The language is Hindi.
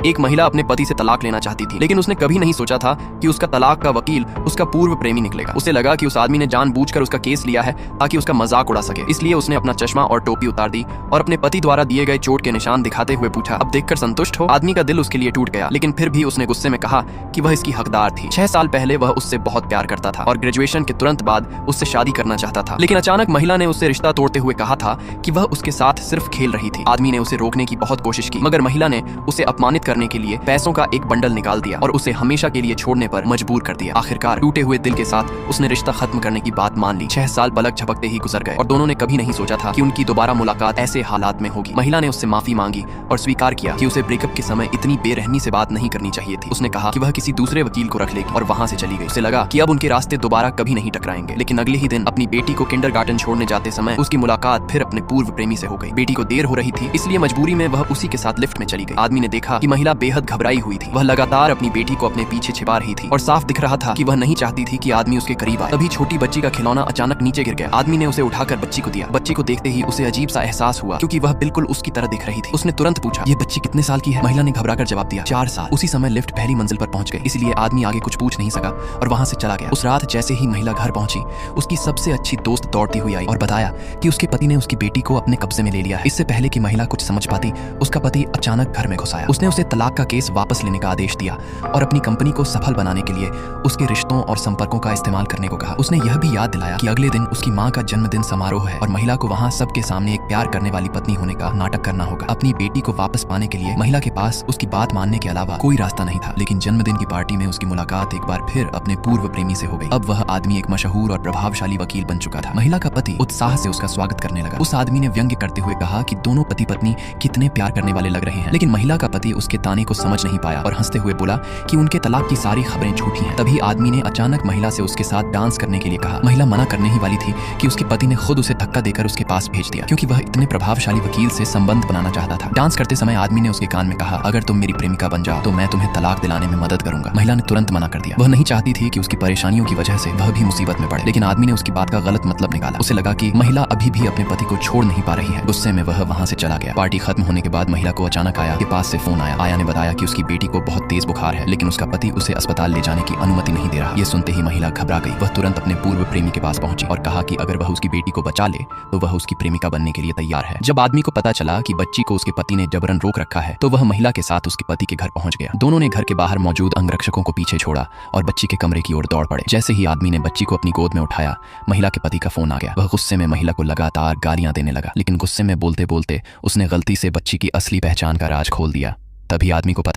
एक महिला अपने पति से तलाक लेना चाहती थी, लेकिन उसने कभी नहीं सोचा था कि उसका तलाक का वकील उसका पूर्व प्रेमी निकलेगा। उसे लगा कि उस आदमी ने जानबूझकर उसका केस लिया है ताकि उसका मजाक उड़ा सके, इसलिए उसने अपना चश्मा और टोपी उतार दी और अपने पति द्वारा दिए गए चोट के निशान दिखाते हुए पूछा, अब देखकर संतुष्ट हो? आदमी का दिल उसके लिए टूट गया, लेकिन फिर भी उसने गुस्से में कहा कि वह इसकी हकदार थी। 6 साल पहले वह उससे बहुत प्यार करता था और ग्रेजुएशन के तुरंत बाद उससे शादी करना चाहता था, लेकिन अचानक महिला ने उससे रिश्ता तोड़ते हुए कहा था कि वह उसके साथ सिर्फ खेल रही थी। आदमी ने उसे रोकने की बहुत कोशिश की, मगर महिला ने उसे अपमानित करने के लिए पैसों का एक बंडल निकाल दिया और उसे हमेशा के लिए छोड़ने पर मजबूर कर दिया। आखिरकार टूटे हुए दिल के साथ उसने रिश्ता खत्म करने की बात मान ली। 6 साल पलक झपकते ही गुजर गए और दोनों ने कभी नहीं सोचा था कि उनकी दोबारा मुलाकात ऐसे हालात में होगी। महिला ने उससे माफी मांगी और स्वीकार किया कि उसे ब्रेकअप के समय इतनी बेरहमी से बात नहीं करनी चाहिए थी। उसने कहा कि वह किसी दूसरे वकील को रख लेगी और वहां से चली गई। उसे लगा कि अब उनके रास्ते दोबारा कभी नहीं टकराएंगे, लेकिन अगले ही दिन अपनी बेटी को किंडरगार्टन छोड़ने जाते समय उसकी मुलाकात फिर अपने पूर्व प्रेमी से हो गई। बेटी को देर हो रही थी, इसलिए मजबूरी में वह उसी के साथ लिफ्ट में चली गई। आदमी ने देखा कि महिला बेहद घबराई हुई थी। वह लगातार अपनी बेटी को अपने पीछे छिपा रही थी और साफ दिख रहा था कि वह नहीं चाहती थी कि आदमी उसके करीब आए। तभी छोटी बच्ची का खिलौना अचानक नीचे गिर गया। आदमी ने उसे उठाकर बच्ची को दिया। बच्ची को देखते ही उसे अजीब सा एहसास हुआ, क्योंकि वह बिल्कुल उसकी तरह दिख रही थी। उसने तुरंत पूछा, ये बच्ची कितने साल की है? महिला ने घबराकर जवाब दिया, 4 साल। उसी समय लिफ्ट पहली मंजिल पर पहुंच गई, इसलिए आदमी आगे कुछ पूछ नहीं सका और वहां से चला गया। उस रात जैसे ही महिला घर पहुंची, उसकी सबसे अच्छी दोस्त दौड़ती हुई आई और बताया कि उसके पति ने उसकी बेटी को अपने कब्जे में ले लिया है। इससे पहले कि महिला कुछ समझ पाती, उसका पति अचानक घर में घुस आया। उसने उसे तलाक का केस वापस लेने का आदेश दिया और अपनी कंपनी को सफल बनाने के लिए उसके रिश्तों और संपर्कों का इस्तेमाल करने को कहा। उसने यह भी याद दिलाया कि अगले दिन उसकी माँ का जन्मदिन समारोह है और महिला को वहाँ सबके सामने एक प्यार करने वाली पत्नी होने का नाटक करना होगा। अपनी बेटी को वापस पाने के लिए महिला के पास उसकी बात मानने के अलावा कोई रास्ता नहीं था, लेकिन जन्मदिन की पार्टी में उसकी मुलाकात एक बार फिर अपने पूर्व प्रेमी से हो गई। अब वह आदमी एक मशहूर और प्रभावशाली वकील बन चुका था। महिला का पति उत्साह से उसका स्वागत करने लगा। उस आदमी ने व्यंग्य करते हुए कहा कि दोनों पति पत्नी कितने प्यार करने वाले लग रहे हैं, लेकिन महिला का पति उसके ताने को समझ नहीं पाया और हंसते हुए बोला कि उनके तलाक की सारी खबरें झूठी हैं। तभी आदमी ने अचानक महिला से उसके साथ डांस करने के लिए कहा। महिला मना करने ही वाली थी कि उसके पति ने खुद उसे धक्का देकर उसके पास भेज दिया, क्योंकि वह इतने प्रभावशाली वकील से संबंध बनाना चाहता था। डांस करते समय आदमी ने उसके कान में कहा, अगर तुम मेरी प्रेमिका बन जाओ तो मैं तुम्हें तलाक दिलाने में मदद करूंगा। महिला ने तुरंत मना कर दिया। वह नहीं चाहती थी कि उसकी परेशानियों की वजह से वह भी मुसीबत में पड़े, लेकिन आदमी ने उसकी बात का गलत मतलब निकाला। उसे लगा कि महिला अभी भी अपने पति को छोड़ नहीं पा रही है। गुस्से में वह वहां से चला गया। पार्टी खत्म होने के बाद महिला को अचानक आया के पास से फोन आया। आया ने बताया कि उसकी बेटी को बहुत तेज बुखार है, लेकिन उसका पति उसे अस्पताल ले जाने की अनुमति नहीं दे रहा। ये सुनते ही महिला घबरा गई। वह तुरंत अपने पूर्व प्रेमी के पास पहुंची और कहा कि अगर वह उसकी बेटी को बचा ले तो वह उसकी प्रेमिका बनने के लिए तैयार है। जब आदमी को पता चला कि बच्ची को उसके पति ने जबरन रोक रखा है, तो वह महिला के साथ उसके पति के घर पहुंच गया। दोनों ने घर के बाहर मौजूद अंगरक्षकों को पीछे छोड़ा और बच्ची के कमरे की ओर दौड़ पड़े। जैसे ही आदमी ने बच्ची को अपनी गोद में उठाया, महिला के पति का फोन आ गया। वह गुस्से में महिला को लगातार गालियां देने लगा, लेकिन गुस्से में बोलते बोलते उसने गलती से बच्ची की असली पहचान का राज खोल दिया। तभी आदमी को पता